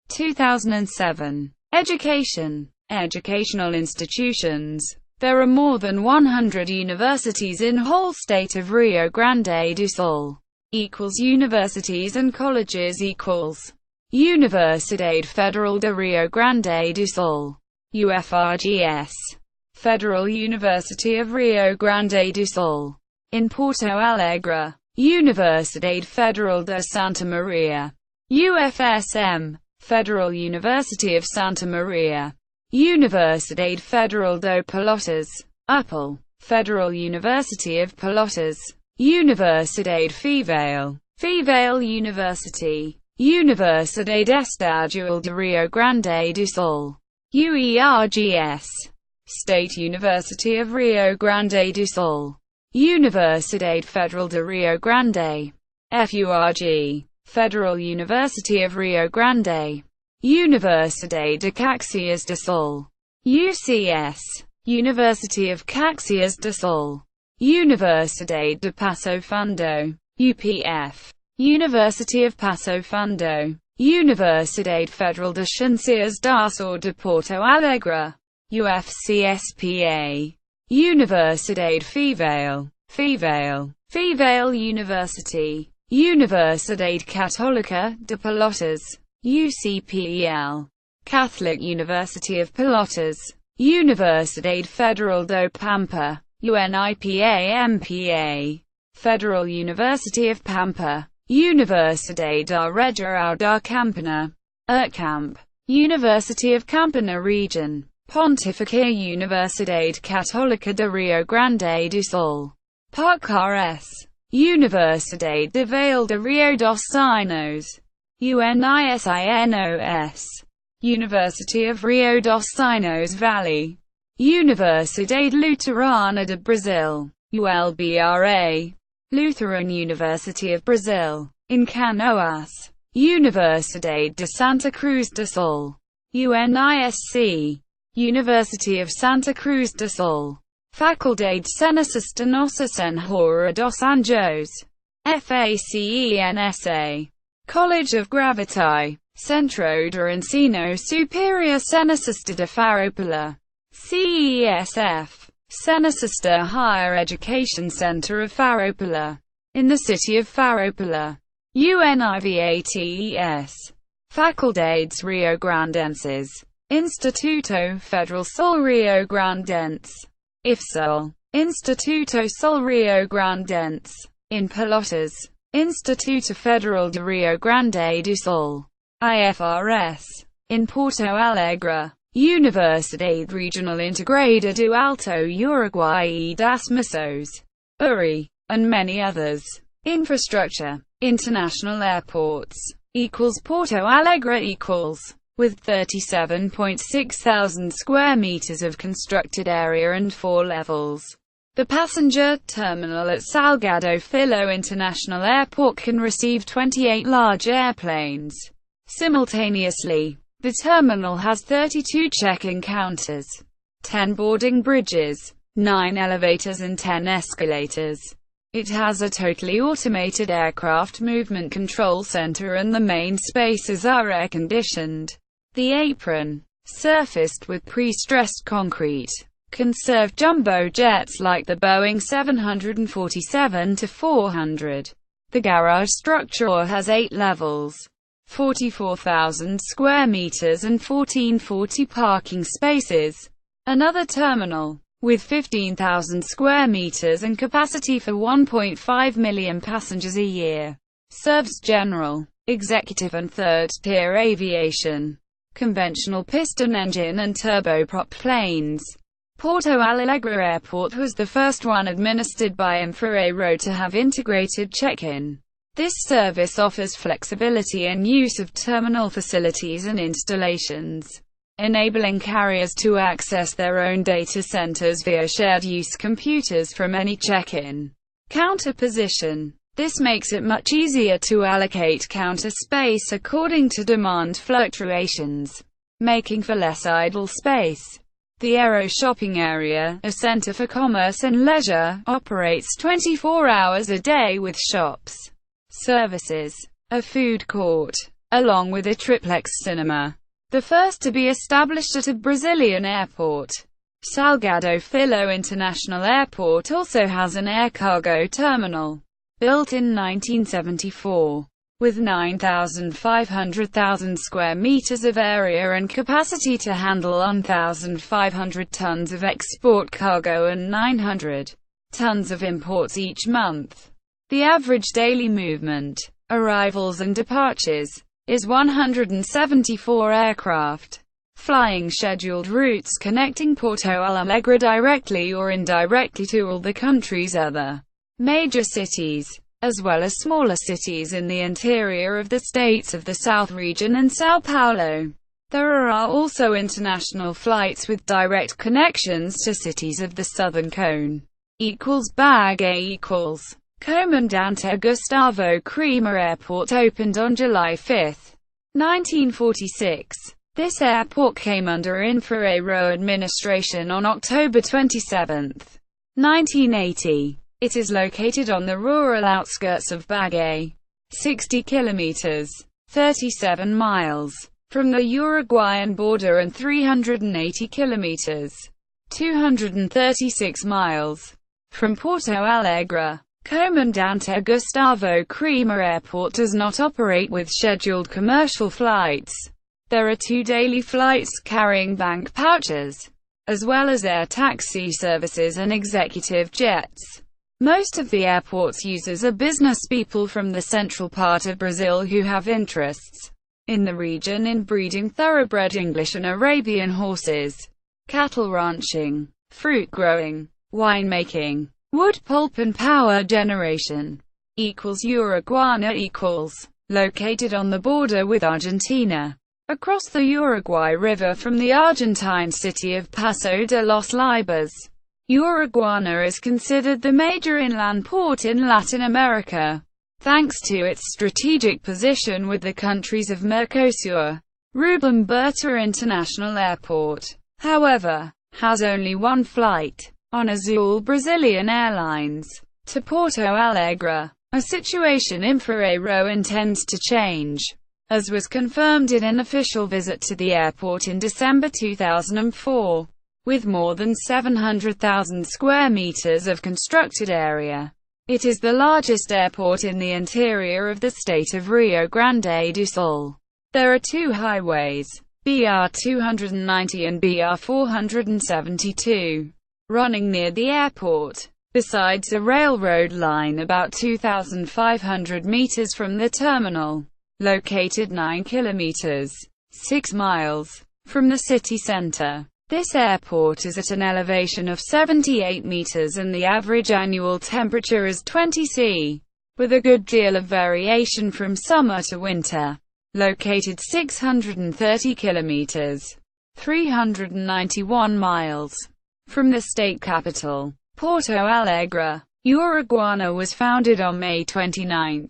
2007. Education. Educational institutions. There are more than 100 universities in whole state of Rio Grande do Sul. equals universities and colleges equals Universidade Federal de Rio Grande do Sul, UFRGS, Federal University of Rio Grande do Sul. In Porto Alegre, Universidade Federal de Santa Maria, UFSM, Federal University of Santa Maria. Universidade Federal do Pelotas, UPL, Federal University of Pelotas. Universidade Fevale University. Universidade Estadual de Rio Grande do Sul, UERGS, State University of Rio Grande do Sul. Universidade Federal de Rio Grande, FURG, Federal University of Rio Grande. Universidade de Caxias do Sul, UCS, University of Caxias do Sul. Universidade de Passo Fundo, UPF, University of Passo Fundo. Universidade Federal de Ciências da Saúde de Porto Alegre, UFCSPA. Universidade Fevale University. Universidade Católica de Pelotas, UCPEL, Catholic University of Pelotas. Universidade Federal do Pampa, UNIPA-MPA, Federal University of Pampa. Universidade da Região da Campina, URCamp, University of Campina Region. Pontificia Universidade Católica de Rio Grande do Sul, PUC-RS. Universidade de Vale de Rio dos Sinos, UNISINOS. University of Rio dos Sinos Valley. Universidade Luterana de Brazil, ULBRA. Lutheran University of Brazil. In Canoas. Universidade de Santa Cruz do Sul, UNISC. University of Santa Cruz do Sul. Faculdade Cenacista Nossa Senhora dos Anjos, FACENSA. College of Gravity. Centro de Ensino Superior Cenacista de Farroupilha, CESF. Cenacista Higher Education Center of Farroupilha, in the city of Farroupilha, UNIVATES. Faculdades Rio Grandenses. Instituto Federal Sul Rio Grandense, IFSUL. Instituto Sul Rio Grandense. In Pelotas. Instituto Federal de Rio Grande do Sul, IFRS. In Porto Alegre. Universidade Regional Integrada do Alto Uruguai e das Missões, URI, and many others. Infrastructure. International airports equals Porto Alegre equals, with 37.6 thousand square meters of constructed area and 4 levels. The passenger terminal at Salgado Filho International Airport can receive 28 large airplanes simultaneously. The terminal has 32 check-in counters, 10 boarding bridges, 9 elevators and 10 escalators. It has a totally automated aircraft movement control center and the main spaces are air-conditioned. The apron, surfaced with pre-stressed concrete, can serve jumbo jets like the Boeing 747-400. The garage structure has 8 levels, 44,000 square meters and 1440 parking spaces. Another terminal, with 15,000 square meters and capacity for 1.5 million passengers a year, serves general, executive and third-tier aviation, conventional piston engine and turboprop planes. Porto Alegre Airport was the first one administered by Infraero to have integrated check-in. This service offers flexibility and use of terminal facilities and installations, enabling carriers to access their own data centers via shared-use computers from any check-in counter position. This makes it much easier to allocate counter space according to demand fluctuations, making for less idle space. The Aero Shopping Area, a center for commerce and leisure, operates 24 hours a day with shops, services, a food court, along with a triplex cinema, the first to be established at a Brazilian airport. Salgado Filho International Airport also has an air cargo terminal. built in 1974. With 9,500,000 square meters of area and capacity to handle 1,500 tons of export cargo and 900 tons of imports each month. The average daily movement, arrivals and departures, is 174 aircraft, flying scheduled routes connecting Porto Alegre directly or indirectly to all the country's other major cities, as well as smaller cities in the interior of the states of the South region and São Paulo. There are also international flights with direct connections to cities of the Southern Cone. =Bagué = Comandante Gustavo Cremer Airport opened on July 5, 1946. This airport came under Infraero administration on October 27, 1980. It is located on the rural outskirts of Bagué, 60 kilometers, 37 miles, from the Uruguayan border and 380 kilometers, 236 miles, from Porto Alegre. Comandante Gustavo Cremer Airport does not operate with scheduled commercial flights. There are 2 daily flights carrying bank pouches, as well as air taxi services and executive jets. Most of the airport's users are business people from the central part of Brazil who have interests in the region in breeding thoroughbred English and Arabian horses, cattle ranching, fruit growing, winemaking, wood pulp and power generation. Uruguayana located on the border with Argentina, across the Uruguay River from the Argentine city of Paso de los Libres. Uruguayana is considered the major inland port in Latin America, thanks to its strategic position with the countries of Mercosur. Rubem-Berta International Airport, however, has only 1 flight, on Azul Brazilian Airlines, to Porto Alegre, a situation Infraero intends to change, as was confirmed in an official visit to the airport in December 2004. With more than 700,000 square meters of constructed area, it is the largest airport in the interior of the state of Rio Grande do Sul. There are 2 highways, BR 290 and BR 472, running near the airport, besides a railroad line about 2,500 meters from the terminal, located 9 kilometers, 6 miles, from the city center. This airport is at an elevation of 78 meters and the average annual temperature is 20 C, with a good deal of variation from summer to winter. Located 630 kilometers, 391 miles, from the state capital, Porto Alegre. Uruguayana was founded on May 29,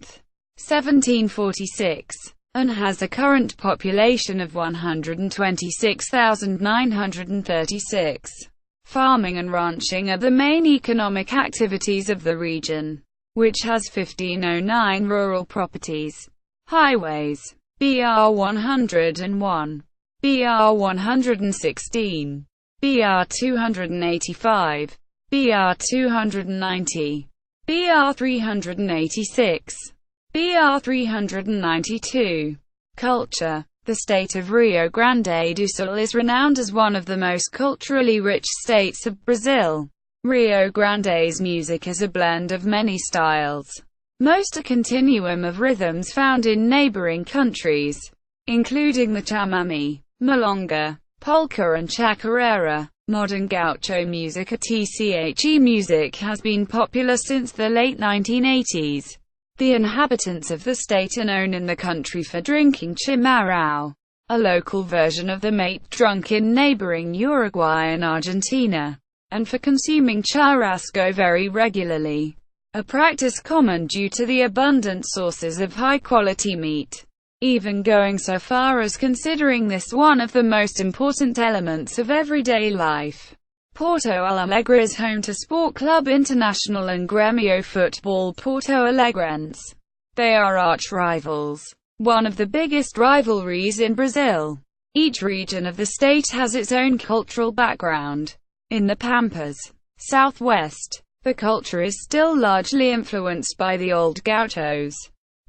1746. And has a current population of 126,936. Farming and ranching are the main economic activities of the region, which has 1,509 rural properties. Highways: BR 101, BR 116, BR 285, BR 290, BR 386. BR 392. Culture. The state of Rio Grande do Sul is renowned as one of the most culturally rich states of Brazil. Rio Grande's music is a blend of many styles. Most a continuum of rhythms found in neighboring countries, including the chamamé, milonga, polka and chacarera. Modern Gaúcho music or TCHE music has been popular since the late 1980s. The inhabitants of the state are known in the country for drinking chimarrão, a local version of the mate drunk in neighboring Uruguay and Argentina, and for consuming churrasco very regularly, a practice common due to the abundant sources of high-quality meat, even going so far as considering this one of the most important elements of everyday life. Porto Alegre is home to Sport Club International and Grêmio Football Porto Alegrense. They are arch-rivals, one of the biggest rivalries in Brazil. Each region of the state has its own cultural background. In the Pampas, southwest, The culture is still largely influenced by the old gauchos.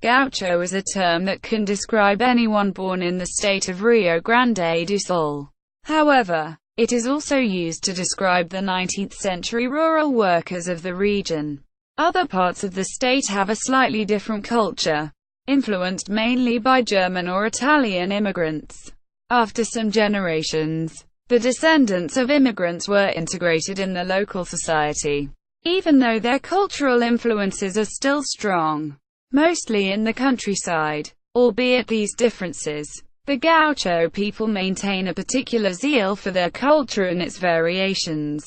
Gaucho is a term that can describe anyone born in the state of Rio Grande do Sul. However, it is also used to describe the 19th century rural workers of the region. Other parts of the state have a slightly different culture, influenced mainly by German or Italian immigrants. After some generations, the descendants of immigrants were integrated in the local society, even though their cultural influences are still strong, mostly in the countryside. Albeit these differences, the Gaúcho people maintain a particular zeal for their culture and its variations.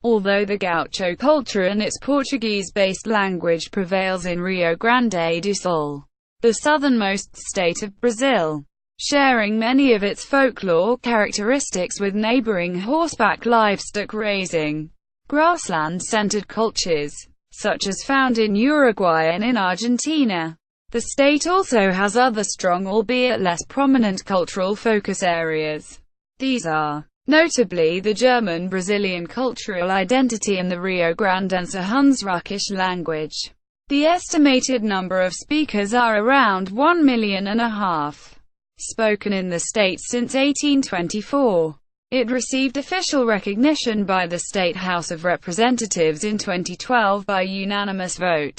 Although the Gaúcho culture and its Portuguese-based language prevails in Rio Grande do Sul, the southernmost state of Brazil, sharing many of its folklore characteristics with neighboring horseback livestock raising, grassland-centered cultures, such as found in Uruguay and in Argentina. The state also has other strong, albeit less prominent cultural focus areas. These are, notably, the German-Brazilian cultural identity and the Rio Grandense Hunsrückisch language. The estimated number of speakers are around 1.5 million, spoken in the state since 1824. It received official recognition by the State House of Representatives in 2012 by unanimous vote.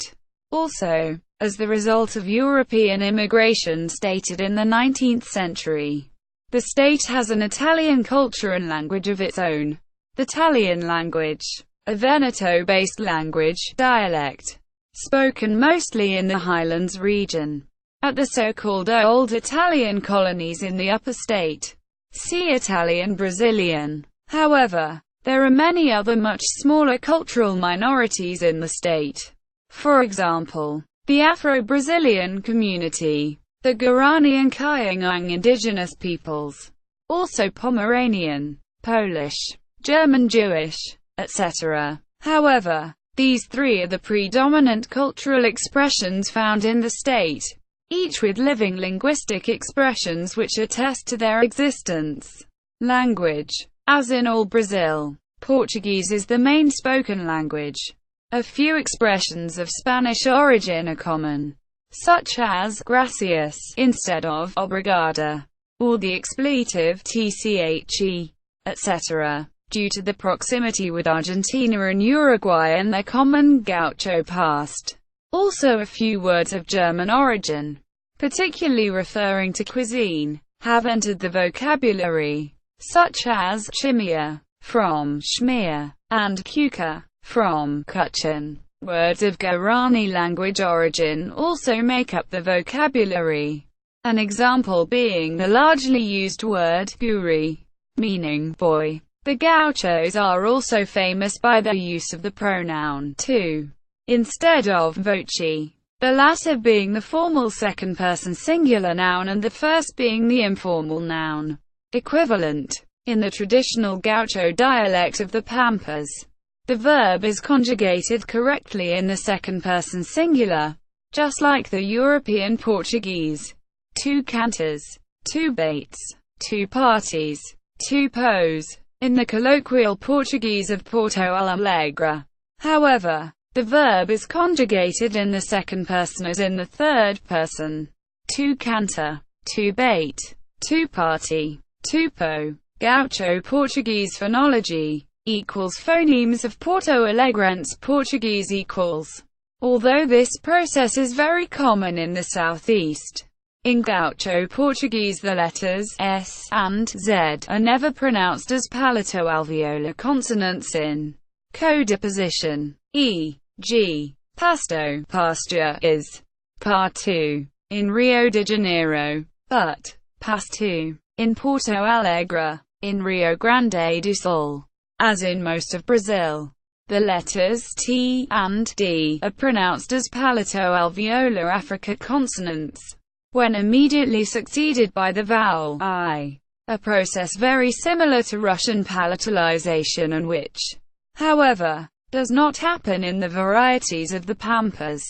Also, as the result of European immigration stated in the 19th century, the state has an Italian culture and language of its own. The Italian language, a Veneto-based language, dialect, spoken mostly in the highlands region. At the so-called Old Italian colonies in the upper state, see Italian Brazilian. However, there are many other much smaller cultural minorities in the state. For example, the Afro-Brazilian community, the Guarani and ʻʁiw indigenous peoples, also Pomeranian, Polish, German Jewish, etc. However, these three are the predominant cultural expressions found in the state, each with living linguistic expressions which attest to their existence. Language. As in all Brazil, Portuguese is the main spoken language. A few expressions of Spanish origin are common, such as gracias instead of obrigada, or the expletive tche, etc. Due to the proximity with Argentina and Uruguay and their common Gaucho past. Also a few words of German origin, particularly referring to cuisine, have entered the vocabulary, such as chimia, from schmear, and kuka, from kuchen. Words of Guarani language origin also make up the vocabulary, an example being the largely used word guri, meaning boy. The Gauchos are also famous by their use of the pronoun tu instead of voce, the latter being the formal second-person singular noun and the first being the informal noun equivalent. In the traditional Gaucho dialect of the Pampas, the verb is conjugated correctly in the second-person singular, just like the European Portuguese. Two cantors, two baits, two parties, two pos. In the colloquial Portuguese of Porto Alegre, however, the verb is conjugated in the second person as in the third person. Two cantor, two bait, two party, two po. Gaucho Portuguese phonology equals phonemes of Porto Alegrense Portuguese equals. Although this process is very common in the southeast, in Gaucho Portuguese the letters S and Z are never pronounced as palato-alveolar consonants in codeposition, e.g., pasto, pasture, is partu in Rio de Janeiro, but pastu in Porto Alegre, in Rio Grande do Sul. As in most of Brazil, the letters T and D are pronounced as palato-alveolar affricate consonants, when immediately succeeded by the vowel I, a process very similar to Russian palatalization and which, however, does not happen in the varieties of the Pampas.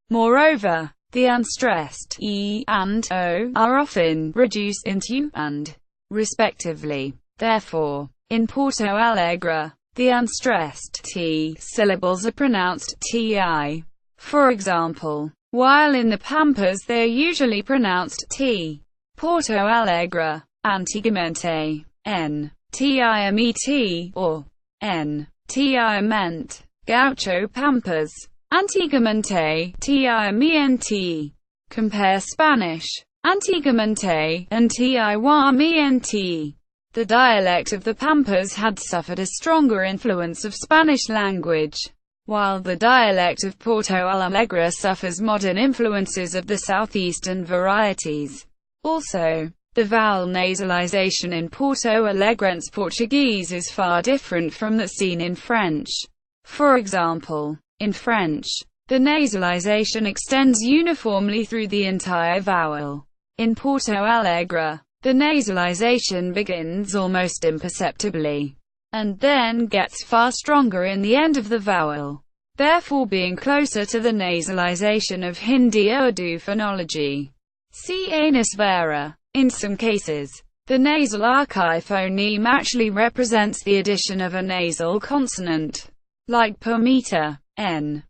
Moreover, the unstressed E and O are often reduced into U and, respectively. Therefore, in Porto Alegre, The unstressed t syllables are pronounced ti. For example, while in the Pampas they are usually pronounced t. Porto Alegre, Antigamente, n, timet, or n, tiament. Gaúcho Pampas, Antigamente, tiament. Compare Spanish, Antigamente, and tiwament. The dialect of the Pampas had suffered a stronger influence of Spanish language, while the dialect of Porto Alegre suffers modern influences of the southeastern varieties. Also, the vowel nasalization in Porto Alegrense Portuguese is far different from that seen in French. For example, in French, the nasalization extends uniformly through the entire vowel. In Porto Alegre, the nasalization begins almost imperceptibly, and then gets far stronger in the end of the vowel, therefore being closer to the nasalization of Hindi-Urdu phonology. See anus vera. In some cases, the nasal archive phoneme actually represents the addition of a nasal consonant, like permita, n,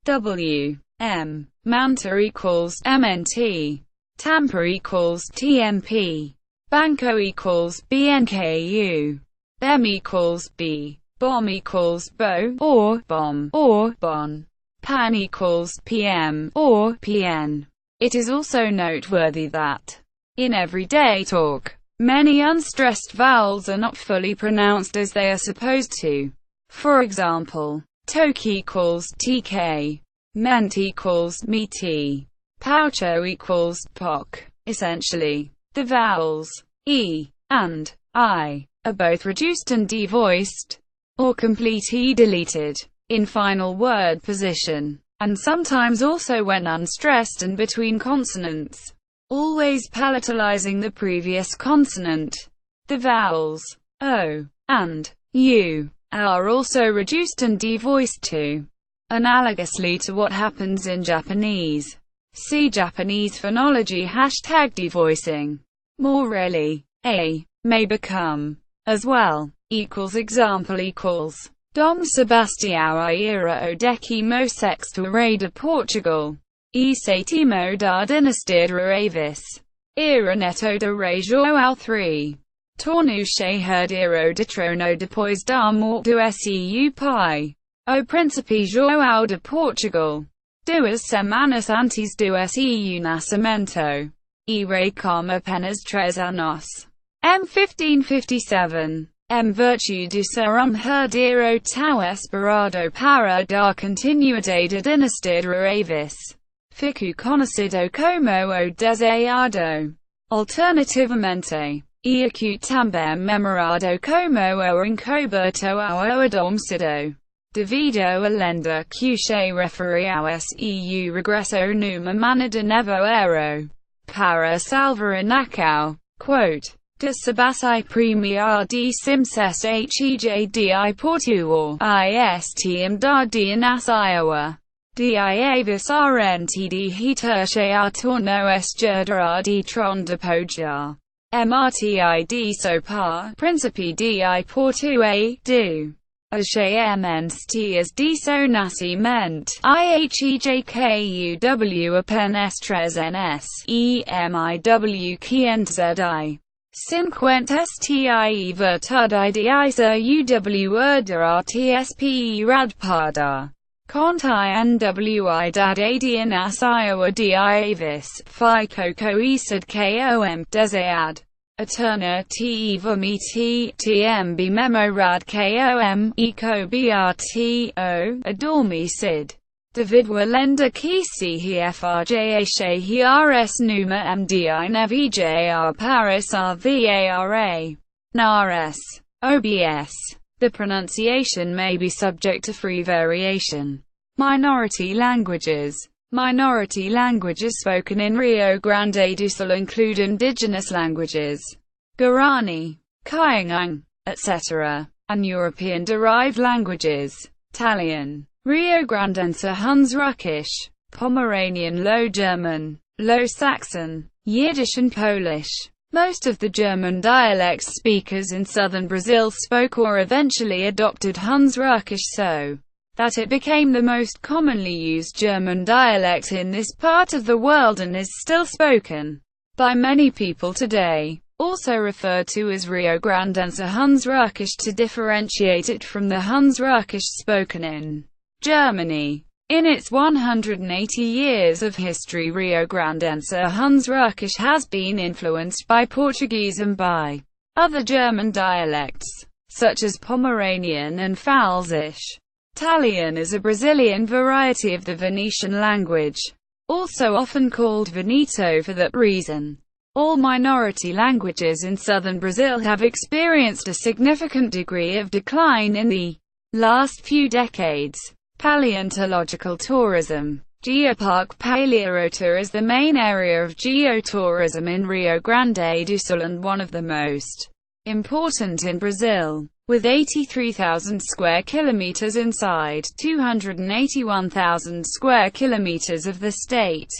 w, m, manta equals mnt, tampa equals tmp, banco equals bnku, m equals b, bom equals bo, or bom, or bon, pan equals pm, or pn. It is also noteworthy that, in everyday talk, many unstressed vowels are not fully pronounced as they are supposed to. For example, toke equals tk, ment equals meti, poucho equals poc. Essentially, the vowels e and I are both reduced and devoiced, or completely deleted, in final word position, and sometimes also when unstressed and between consonants, always palatalizing the previous consonant. The vowels o and u are also reduced and devoiced too, analogously to what happens in Japanese. See Japanese phonology #devoicing. More rarely, a may become as well. Example equals Dom Sebastião Ira o décimo sexto rei de Portugal, e sétimo da dinastia de Aves, era neto de rei João III. Tornou herdeiro de trono depois da morte do seu pai, o príncipe João de Portugal, 2 semanas antes do seu nascimento, e rei com apenas 3 anos. M. 1557. Virtue de ser herdeiro tão esperado para dar continuidade da dinastia de Aves, ficou conhecido como o desejado. Alternativamente, e também memorado como o encoberto ao adormecido, devido à lenda que se refere ao seu regresso numa manhã de nevoeiro, para salvar a nação. Quote, de sabasai premier de simses hej di portuor, istm da dia nas Iowa. Di avis rnt de terche a torno esgerda de tron de pojar. Mrti de sopar, principe di portu a do. As tias de so nasciment, ihejkuw apenas 3 ns, emiw zi. 50 stie vertudai de isa uw rtspe radpada. Contai nwi dad adian as Iowa di avis, fi coco isad kom, desead. Eterna te vomiti, tmb memo rad kom, eco brt, o, adormi sid. David Walenda Kisi Hfrja Rs Numa Mdi Nevjr Paris Rvara. Nares. OBS. The pronunciation may be subject to free variation. Minority languages. Minority languages spoken in Rio Grande do Sul include indigenous languages, Guarani, ๊ʁiw, etc., and European-derived languages, Italian, Rio Grandense Hunsrückisch, Pomeranian Low German, Low Saxon, Yiddish and Polish. Most of the German dialects speakers in southern Brazil spoke or eventually adopted Hunsrückisch so that it became the most commonly used German dialect in this part of the world and is still spoken by many people today. Also referred to as Rio Grandense Hunsrückisch to differentiate it from the Hunsrückisch spoken in Germany. In its 180 years of history, Rio Grandense Hunsrückisch has been influenced by Portuguese and by other German dialects, such as Pomeranian and Pfälzisch. Italian is a Brazilian variety of the Venetian language, also often called Veneto for that reason. All minority languages in southern Brazil have experienced a significant degree of decline in the last few decades. Paleontological tourism. Geoparque Paleorota is the main area of geotourism in Rio Grande do Sul and one of the most important in Brazil. With 83,000 square kilometers inside 281,000 square kilometers of the state,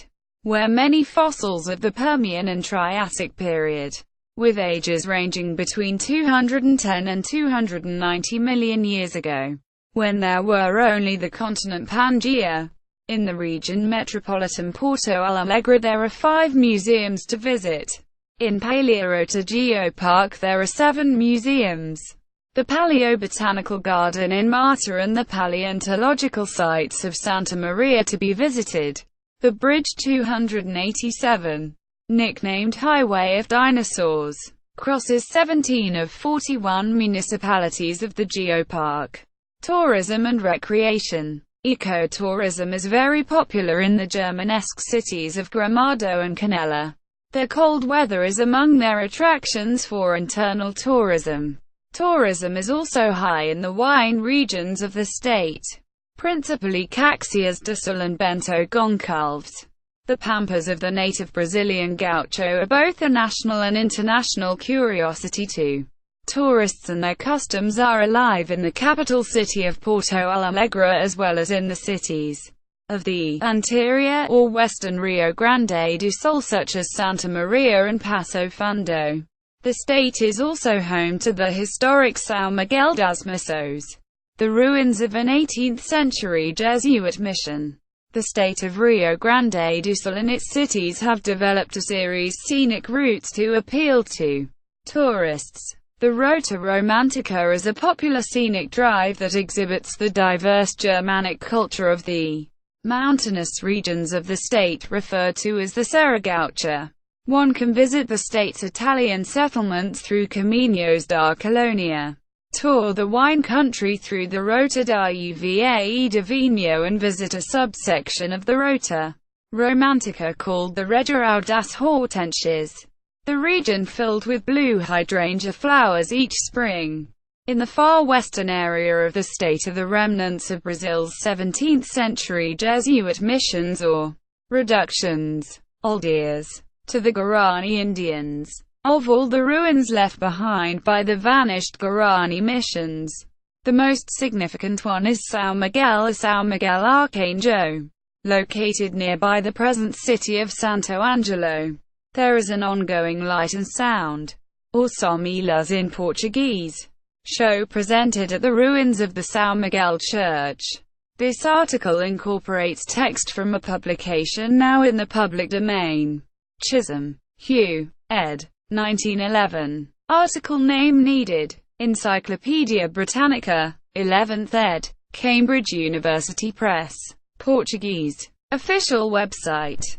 where many fossils of the Permian and Triassic period, with ages ranging between 210 and 290 million years ago, when there were only the continent Pangaea. In the region metropolitan Porto Alegre there are 5 museums to visit. In Paleorota Geopark there are 7 museums. The Paleobotanical Garden in Mata and the paleontological sites of Santa Maria to be visited. The Bridge 287, nicknamed Highway of Dinosaurs, crosses 17 of 41 municipalities of the geopark. Tourism and recreation. Ecotourism is very popular in the Germanesque cities of Gramado and Canela. Their cold weather is among their attractions for internal tourism. Tourism is also high in the wine regions of the state, principally Caxias do Sul and Bento Gonçalves. The pampas of the native Brazilian Gaúcho are both a national and international curiosity too. Tourists and their customs are alive in the capital city of Porto Alegre as well as in the cities of the interior or western Rio Grande do Sul such as Santa Maria and Passo Fundo. The state is also home to the historic São Miguel das Missões, the ruins of an 18th-century Jesuit mission. The state of Rio Grande do Sul and its cities have developed a series of scenic routes to appeal to tourists. The Rota Romantica is a popular scenic drive that exhibits the diverse Germanic culture of the mountainous regions of the state referred to as the Serra Gaúcha. One can visit the state's Italian settlements through Caminos da Colônia, tour the wine country through the Rota da Uva de Vinho and visit a subsection of the Rota Romantica called the Região das Hortensias. The region filled with blue hydrangea flowers each spring. In the far western area of the state are the remnants of Brazil's 17th-century Jesuit missions or reductions, aldeias, to the Guarani Indians. Of all the ruins left behind by the vanished Guarani missions, the most significant one is São Miguel Arcanjo, located nearby the present city of Santo Angelo. There is an ongoing light and sound, or som e luz in Portuguese, show presented at the ruins of the São Miguel Church. This article incorporates text from a publication now in the public domain. Chisholm, Hugh, ed. 1911. Article name needed. Encyclopædia Britannica, 11th ed. Cambridge University Press. Portuguese. Official website.